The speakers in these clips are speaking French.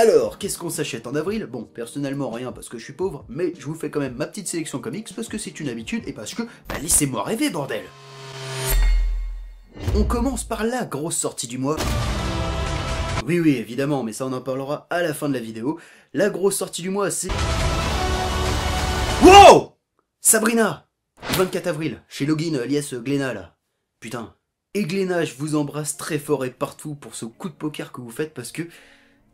Alors, qu'est-ce qu'on s'achète en avril? Bon, personnellement rien parce que je suis pauvre, mais je vous fais quand même ma petite sélection comics parce que c'est une habitude et parce que, bah laissez-moi rêver bordel. On commence par la grosse sortie du mois. Oui, évidemment, mais ça on en parlera à la fin de la vidéo. La grosse sortie du mois, c'est... Wow! Sabrina! 24 avril, chez Login alias Glénat là. Putain. Et Glénat, je vous embrasse très fort et partout pour ce coup de poker que vous faites parce que...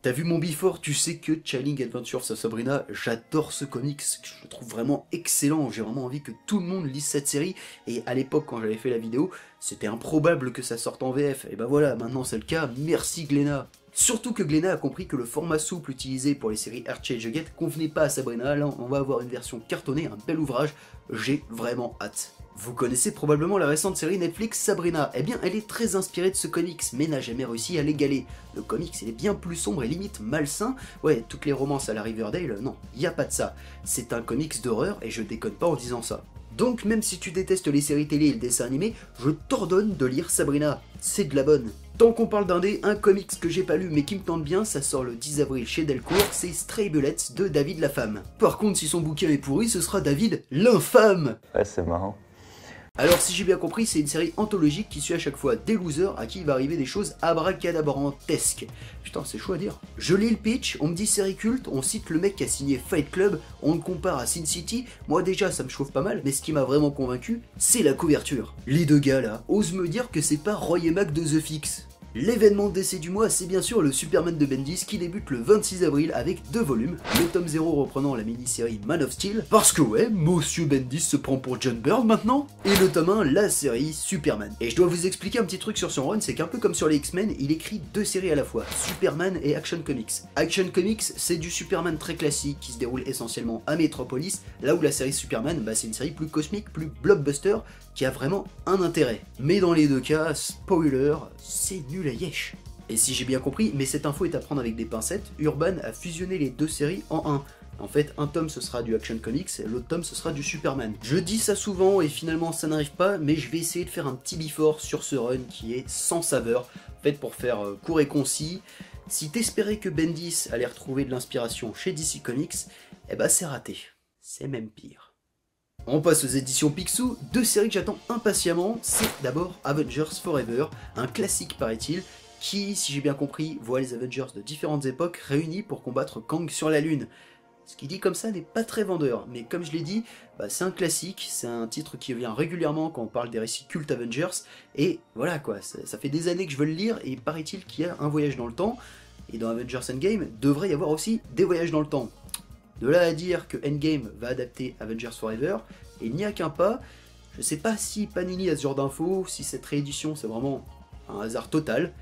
T'as vu mon before, tu sais que Chilling Adventures of Sabrina, j'adore ce comics, je le trouve vraiment excellent, j'ai vraiment envie que tout le monde lise cette série, et à l'époque quand j'avais fait la vidéo, c'était improbable que ça sorte en VF, et bah voilà, maintenant c'est le cas, merci Glénat. Surtout que Glénat a compris que le format souple utilisé pour les séries Archie et Jughead convenait pas à Sabrina, là on va avoir une version cartonnée, un bel ouvrage, j'ai vraiment hâte. Vous connaissez probablement la récente série Netflix Sabrina, eh bien elle est très inspirée de ce comics, mais n'a jamais réussi à l'égaler. Le comics il est bien plus sombre et limite malsain, ouais toutes les romances à la Riverdale, non, y a pas de ça. C'est un comics d'horreur et je déconne pas en disant ça. Donc même si tu détestes les séries télé et le dessin animé, je t'ordonne de lire Sabrina, c'est de la bonne. Tant qu'on parle d'indé, un comics que j'ai pas lu mais qui me tente bien, ça sort le 10 avril chez Delcourt, c'est Stray Bullets de David Lafame. Par contre si son bouquin est pourri, ce sera David l'infâme. Ouais c'est marrant. Alors si j'ai bien compris, c'est une série anthologique qui suit à chaque fois des losers à qui il va arriver des choses abracadabrantesques. Putain c'est chaud à dire. Je lis le pitch, on me dit série culte, on cite le mec qui a signé Fight Club, on le compare à Sin City, moi déjà ça me chauffe pas mal, mais ce qui m'a vraiment convaincu, c'est la couverture. Les deux gars là, osent me dire que c'est pas Roy et Mac de The Fix. L'événement de décès du mois, c'est bien sûr le Superman de Bendis qui débute le 26 avril avec 2 volumes, le tome 0 reprenant la mini-série Man of Steel, parce que ouais, Monsieur Bendis se prend pour John Byrne maintenant, et le tome 1, la série Superman. Et je dois vous expliquer un petit truc sur son run, c'est qu'un peu comme sur les X-Men, il écrit 2 séries à la fois, Superman et Action Comics. Action Comics, c'est du Superman très classique qui se déroule essentiellement à Metropolis, là où la série Superman, bah, c'est une série plus cosmique, plus blockbuster, qui a vraiment un intérêt. Mais dans les deux cas, spoiler, c'est nul à yesh. Et si j'ai bien compris, mais cette info est à prendre avec des pincettes, Urban a fusionné les deux séries en un. En fait, un tome ce sera du Action Comics et l'autre tome ce sera du Superman. Je dis ça souvent et finalement ça n'arrive pas, mais je vais essayer de faire un petit before sur ce run qui est sans saveur. En fait, pour faire court et concis, si t'espérais que Bendis allait retrouver de l'inspiration chez DC Comics, eh ben c'est raté. C'est même pire. On passe aux éditions Picsou, 2 séries que j'attends impatiemment, c'est d'abord Avengers Forever, un classique paraît-il, qui, si j'ai bien compris, voit les Avengers de différentes époques réunis pour combattre Kang sur la Lune. Ce qui dit comme ça n'est pas très vendeur, mais comme je l'ai dit, bah, c'est un classique, c'est un titre qui revient régulièrement quand on parle des récits cultes Avengers, et voilà quoi, ça fait des années que je veux le lire, et paraît-il qu'il y a un voyage dans le temps, et dans Avengers Endgame, devrait y avoir aussi des voyages dans le temps. De là à dire que Endgame va adapter Avengers Forever, et il n'y a qu'un pas, je sais pas si Panini a ce genre d'infos, si cette réédition c'est vraiment un hasard total,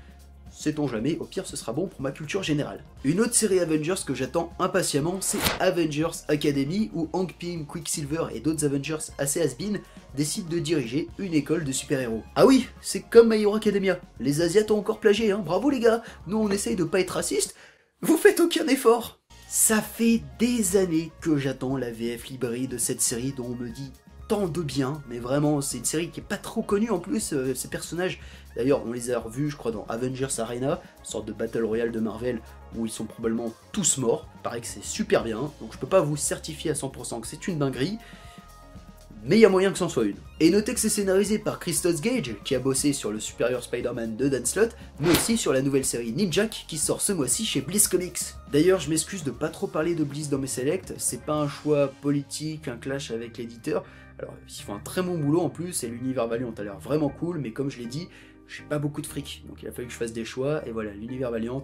sait-on jamais, au pire ce sera bon pour ma culture générale. Une autre série Avengers que j'attends impatiemment, c'est Avengers Academy, où Hank Pym, Quicksilver et d'autres Avengers assez has-been décident de diriger une école de super-héros. Ah oui, c'est comme My Hero Academia, les Asiates ont encore plagié, hein, bravo les gars, nous on essaye de pas être raciste, vous faites aucun effort. Ça fait des années que j'attends la VF librée de cette série dont on me dit tant de bien, mais vraiment c'est une série qui est pas trop connue en plus, ces personnages, d'ailleurs on les a revus je crois dans Avengers Arena, une sorte de Battle Royale de Marvel où ils sont probablement tous morts, il paraît que c'est super bien, donc je peux pas vous certifier à 100% que c'est une dinguerie, mais il y a moyen que c'en soit une. Et notez que c'est scénarisé par Christos Gage, qui a bossé sur le supérieur Spider-Man de Dan Slott, mais aussi sur la nouvelle série Ninjak, qui sort ce mois-ci chez Bliss Comics. D'ailleurs, je m'excuse de pas trop parler de Bliss dans mes selects, c'est pas un choix politique, un clash avec l'éditeur, alors ils font un très bon boulot en plus, et l'univers Valiant a l'air vraiment cool, mais comme je l'ai dit, j'ai pas beaucoup de fric, donc il a fallu que je fasse des choix, et voilà, l'univers Valiant...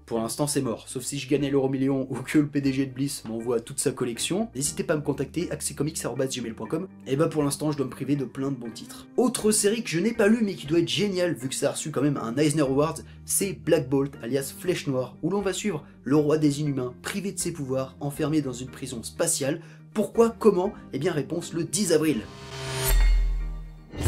Pour l'instant c'est mort, sauf si je gagnais l'euro-million ou que le PDG de Bliss m'envoie toute sa collection. N'hésitez pas à me contacter, accescomics@gmail.com. Et bah pour l'instant je dois me priver de plein de bons titres. Autre série que je n'ai pas lue mais qui doit être géniale vu que ça a reçu quand même un Eisner Award, c'est Black Bolt alias Flèche Noire, où l'on va suivre le roi des Inhumains, privé de ses pouvoirs, enfermé dans une prison spatiale. Pourquoi? Comment? Eh bien réponse le 10 avril.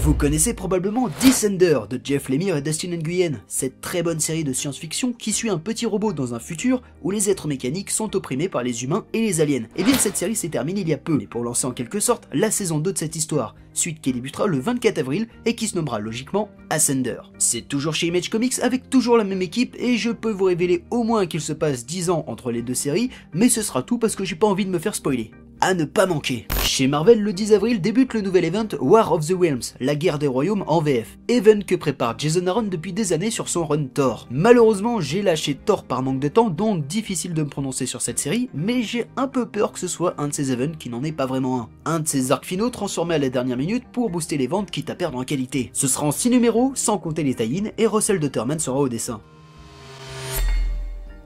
Vous connaissez probablement Descender de Jeff Lemire et Dustin Nguyen, cette très bonne série de science-fiction qui suit un petit robot dans un futur où les êtres mécaniques sont opprimés par les humains et les aliens. Et bien cette série s'est terminée il y a peu, mais pour lancer en quelque sorte la saison 2 de cette histoire, suite qui débutera le 24 avril et qui se nommera logiquement Ascender. C'est toujours chez Image Comics avec toujours la même équipe et je peux vous révéler au moins qu'il se passe 10 ans entre les deux séries, mais ce sera tout parce que j'ai pas envie de me faire spoiler. À ne pas manquer. Chez Marvel, le 10 avril débute le nouvel event War of the Realms, la guerre des royaumes en VF, event que prépare Jason Aaron depuis des années sur son run Thor. Malheureusement, j'ai lâché Thor par manque de temps, donc difficile de me prononcer sur cette série, mais j'ai un peu peur que ce soit un de ces events qui n'en est pas vraiment un. Un de ces arcs finaux transformés à la dernière minute pour booster les ventes quitte à perdre en qualité. Ce sera en 6 numéros, sans compter les tie-in, et Russell Deuterman sera au dessin.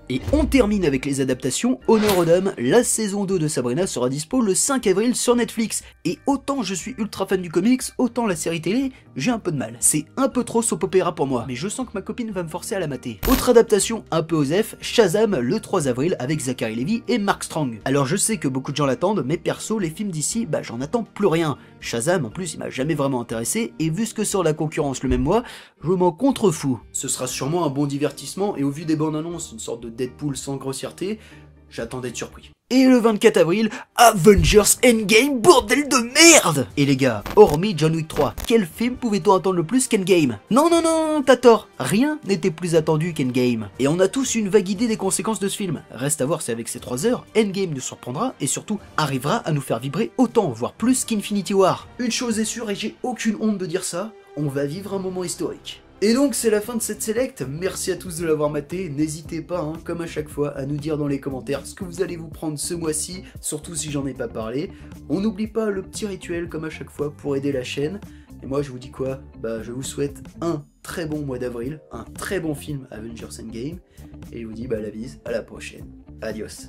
Et on termine avec les adaptations. Honneur aux dames, la saison 2 de Sabrina sera dispo le 5 avril sur Netflix. Et autant je suis ultra fan du comics, autant la série télé, j'ai un peu de mal. C'est un peu trop soap opéra pour moi, mais je sens que ma copine va me forcer à la mater. Autre adaptation un peu osef, Shazam le 3 avril avec Zachary Levi et Mark Strong. Alors je sais que beaucoup de gens l'attendent, mais perso les films d'ici, bah j'en attends plus rien. Shazam en plus il m'a jamais vraiment intéressé, et vu ce que sort la concurrence le même mois, je m'en contrefous. Ce sera sûrement un bon divertissement, et au vu des bandes annonces, une sorte de Deadpool sans grossièreté, j'attends d'être surpris. Et le 24 avril, Avengers Endgame, bordel de merde! Et les gars, hormis John Wick 3, quel film pouvait-on attendre le plus qu'Endgame? Non, non, non, t'as tort, rien n'était plus attendu qu'Endgame. Et on a tous une vague idée des conséquences de ce film. Reste à voir si avec ces 3 heures, Endgame nous surprendra et surtout arrivera à nous faire vibrer autant, voire plus qu'Infinity War. Une chose est sûre, et j'ai aucune honte de dire ça, on va vivre un moment historique. Et donc c'est la fin de cette select, merci à tous de l'avoir maté, n'hésitez pas, comme à chaque fois, à nous dire dans les commentaires ce que vous allez vous prendre ce mois-ci, surtout si j'en ai pas parlé. On n'oublie pas le petit rituel comme à chaque fois pour aider la chaîne, et moi je vous dis quoi, bah je vous souhaite un très bon mois d'avril, un très bon film Avengers Endgame, et je vous dis bah la bise, à la prochaine, adios.